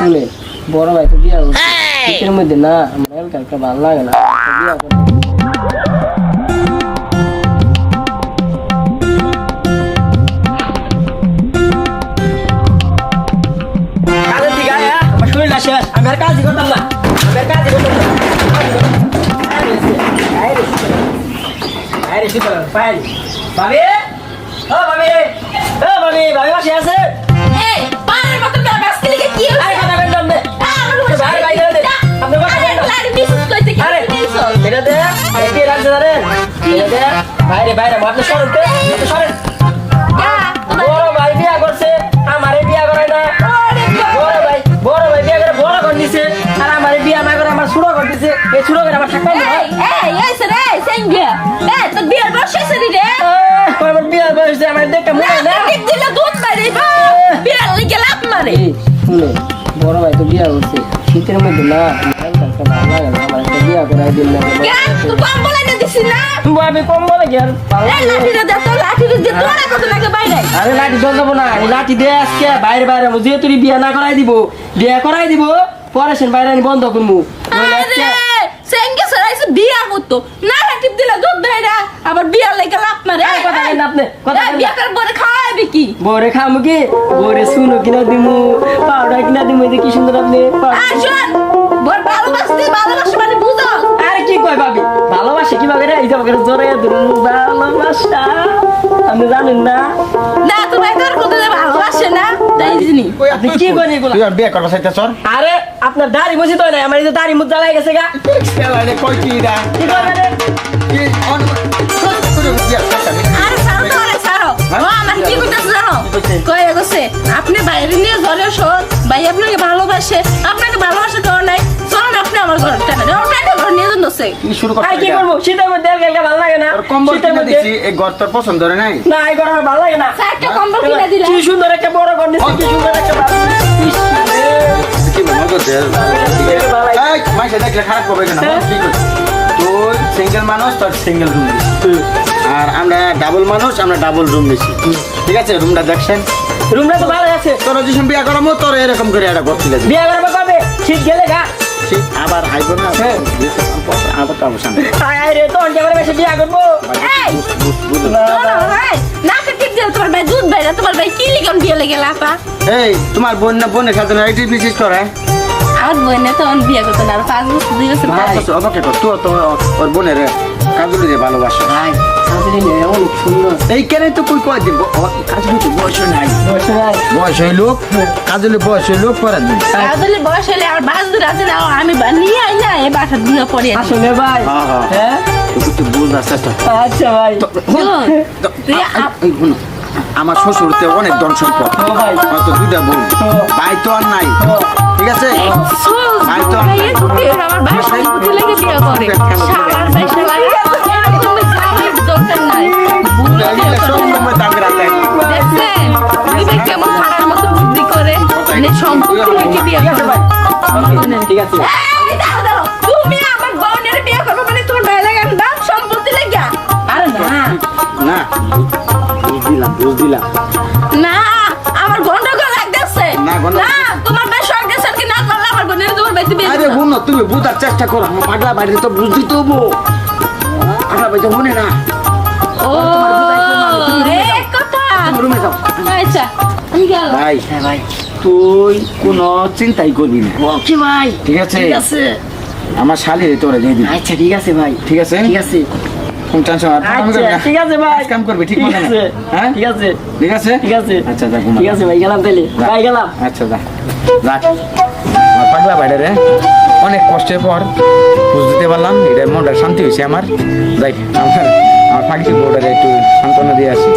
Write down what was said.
শুনে বড় ভাই তো বিয়া করছে শীতের মধ্যে না আমার এলাকার ভালো লাগে না বিয়া করতে আমি আর কাজই করতাম না বাসে আছে বাইরে বাইরে আপনি সরেন সরেন বড় ভাই বিয়া করছে আমারে বিয়া করে না বড় ভাই বিয়া করে বড় করে দিছে আর আমারে বিয়া না করে আমার ছোট করে দিছে এই ছোট করে আমার থাকবে না তোর বিয়ের বয়স হয়েছে রে আমার বিয়ার বয়সে আমার দেখতে মনে হয় না দিলে দুধ মারে বিয়ার লিগে লাভ মারে শুনে বড় ভাই তো বিয়া করছে শীতের মধ্যে না ভালো লাগে না আমার একটা বিয়া করে দিন না তুই কম বলে না দিছিস না আমি কম বলে কি আর লাঠিটা দে তো লাঠিটা দে তোরা কত লাগে বাইরে আরে লাঠি দল দেবো না এই লাঠি দিয়ে আজকে বাইরে বাইরে যে তুই বিয়া না করাই দিব বিয়া করাই দিব পরে সেন বাইরে আমি বন্ধ করবো সেঙ্গে সরাইছে বিয়া করতো না টিপ দিলে দুধ বাইরা আবার বিয়া লাগে লাভ মারে কথা কেন আপনি কথা বিয়া করে বড় খাওয়াবি কি বরে খামু কি বরে শুনো কিনা দিমু পাউডার কিনা দিমু কি সুন্দর আপনি আসুন বড় ভালোবাসতে ভালোবাসা মানে বুঝো আরে কি কই ভাবি ভালোবাসে কি ভাবে রে এই যে আমাকে জোরে ধরুন ভালোবাসা আপনি জানেন না না তুমি তোর কত ভালোবাসে না তাই জানি আপনি কি করেন এগুলা তুই আর বিয়ে করবা চাইতেছ আরে আপনার দাড়ি মুছি তো না আমার এই যে দাড়ি মুখ জ্বালাই গেছে গা রে কই কি দা কি করবেন রে কি অন তুই বিয়ে করছিস আরে সারো তো আরে সারো ও আমার কি কইতাছ জানো কই গেছে আপনি বাইরে নিয়ে জলে শোন ভাই আপনাকে ভালোবাসে আপনাকে ভালোবাসা তো নাই চলুন আপনি আমার ঘরে টাকা দাও টাকা ঘর নিয়ে যান দছে কি শুরু করছিস আর কি করব শীতের মধ্যে গেলে ভালো লাগে না আর কম্বল শীতের কিনে মধ্যে দিছি এই ঘর তোর পছন্দ হয় নাই না এই গরমে ভালো লাগে না একটা কম্বল কিনে দিলা কি সুন্দর একটা বড় ঘর নিছে কি সুন্দর একটা কি মজা দে এই মাইসে দেখলে খারাপ করবে কেন কি করছিস তুই সিঙ্গেল মানুষ তোর সিঙ্গেল রুম আর আমরা ডাবল মানুষ আমরা ডাবল রুম নিছি ঠিক আছে রুমটা দেখছেন রুমটা তো ভালো আছে তোর যখন বিয়ে করামো তোর এরকম করে একটা করছিল বিয়ে করবে কবে শীত গেলে গা ঠিক আবার আইব না আবার তো অবসান আয় রে তো অন্য বেশি বিয়ে করবো এই শোনো ভাই না টিপ দিল তোমার ভাই দুধ বাইরা তোমার ভাই কি লিগাম দিয়ে লাগে লাপা এই তোমার বোন না বোনের সাথে না এইটি বিশেষ করে আর বোনে তো বিয়ে করতে না 5 বছর 2 বছর পরে আমাকে তো তো ওর বোনের কাজুলি যে ভালোবাসে ভাই সাথে নিয়ে অনেক সুন্দর এই কেন তো কই কয় দিব কাজুলি তো বয়স নাই বয়স হই লোক কাজুলি বয়স হই লোক পরে দিন আসলে বয়স হলে আর বাজদুর আছে না আমি নিয়ে আই না এই বাসা দিয়ে পড়ে আসলে ভাই হ্যাঁ তুই বুঝ আসছ আচ্ছা ভাই আমার শ্বশুরতে অনেক ধন সম্পদ ভাই তো দুইটা বোন ভাই তো আর নাই ঠিক আছে ভাই তো আর নাই আমার বাসা করতে লাগে বিয়ে করে শালার বাসা লাগে তুমি সাইড দরকার নাই সব সময় দাম রাখতে দেখছেন তুমি কেমন খারাপ মতো বুদ্ধি করে মানে সম্পত্তি রেখে বিয়ে করে ভাই ঠিক আছে এই দাঁড়াও, দাঁড়াও। তুমি আমার বোনের বিয়ে করবে মানে তোমার ভাই লাগে দাম সম্পত্তি লাগে আরে না না বুঝ দিলাম না আমার গন্ডগোল লাগতেছে না, গন্ডগোল- না তোমার ভাই সরকার কি না করলে আমার বোনের তোমার ভাইতে বিয়ে আরে দিবে না। বোন তুমি বুঝার চেষ্টা করো আমার পাগলা বাড়িতে তো বুঝতে তো পাগলা বাড়িতে মনে না ও এই কথা রুমে যাও আচ্ছা আমি গেলাম ভাই হ্যাঁ ভাই তুই কোনো চিন্তাই করবি না ওকে ভাই ঠিক আছে ঠিক আছে আমার শালিরে তোরে দিয়ে দিবি আচ্ছা ঠিক আছে ভাই ঠিক আছে ঠিক আছে কোন টেনশন আর আচ্ছা ঠিক আছে ভাই কাম করবি ঠিক মনে না আছে হ্যাঁ ঠিক আছে ঠিক আছে ঠিক আছে আচ্ছা যা ঘুমা ঠিক আছে ভাই গেলাম তাহলে যা। ভাই গেলাম আচ্ছা যা রাখ আমার পাগলা বাইরে রে অনেক কষ্টের পর বুঝ দিতে পারলাম এটা মনটা শান্তি হয়েছে আমার যাই আমার পাখি বউটারে একটু সান্ত্বনা দিয়ে আসি